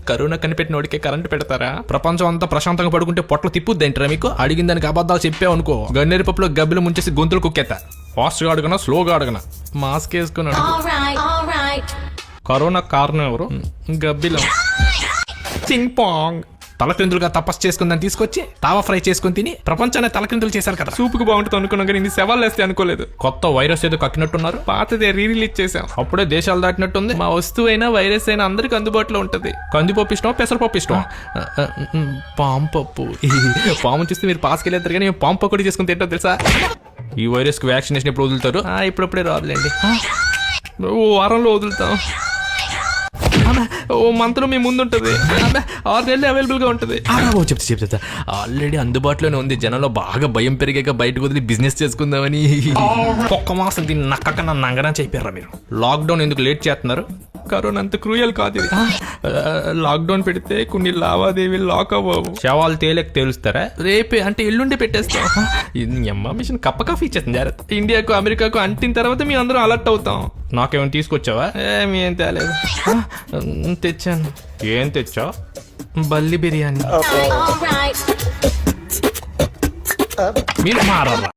Corona కనిపెట్టినోడికే current పెడతారా? ప్రపంచం అంతా ప్రశాంతంగా పడుకుంటే పొట్ల తిప్పుద్దేంటరా మీకు? అడిగిన దానికి అబద్ధాలు చెప్పావనుకో గన్నేరు పప్పులో గబ్బిలు ముంచేసి గొంతులు కుక్కేత. ఫాస్ట్గా అడగనా స్లోగా అడగనా? మాస్క్ వేసుకున్నాడు. కరోనా కారణం ఎవరు? గబ్బిలం. చింగ్ పాంగ్. తలక్రిందులుగా తపస్సు చేసుకుందని తీసుకొచ్చి తావా ఫ్రై చేసుకుని తిని ప్రపంచాన్ని తలక్రిందులు చేశారు కదా. సూపుకు బాగుంటుంది అనుకున్నాం కానీ ఇన్ని సవాళ్ళు వేస్తే అనుకోలేదు. కొత్త వైరస్ ఏదో కక్కినట్టున్నారు. పాతదే రిలీజ్ చేసాం. అప్పుడే దేశాలు దాటినట్టుంది. మా వస్తువు అయినా వైరస్ అయినా అందరికి అందుబాటులో ఉంటుంది. కందిపప్పు ఇష్టం, పెసరపప్పు ఇష్టం, పాము పప్పు. పాము చూస్తే మీరు పాసుకెళ్ళేస్తారు కానీ పాము పకోడీ చేసుకుని తింటారు తెలుసా? ఈ వైరస్ కి వ్యాక్సినేషన్ ఎప్పుడు వదులుతారు? ఇప్పుడప్పుడే రాదులేండి. ఓ వారంలో వదులుతాం. ఓ మంత్లో మీ ముందు ఉంటుంది. 6 నెలలు అవైలబుల్ గా ఉంటుంది. చెప్తా ఆల్రెడీ అందుబాటులోనే ఉంది. జనంలో బాగా భయం పెరిగాక బయటకు వదిలి బిజినెస్ చేసుకుందామని. ఒక్క మాసం దీన్ని నక్కకన్నా నంగనా చెప్పారా మీరు? లాక్డౌన్ ఎందుకు లేట్ చేస్తున్నారు? కరోనా అంత క్రూయల్ కాదు ఇది. లాక్డౌన్ పెడితే కొన్ని లావాదేవీలు లాక్ అవ్వవు. శవాలు తేలుస్తారా? రేపే అంటే ఎల్లుండి పెట్టేస్తాం. అమ్మ మిషన్ కప్ప కాఫీ ఇచ్చేస్తుంది. జాగ్రత్త. ఇండియాకు అమెరికాకు అంటిన తర్వాత మేము అందరం అలర్ట్ అవుతాం. నాకేమైనా తీసుకొచ్చావా? ఏం తేలేదు. తెచ్చాను. ఏం తెచ్చావు? బల్లి బిర్యానీ. మీరు మారాలా?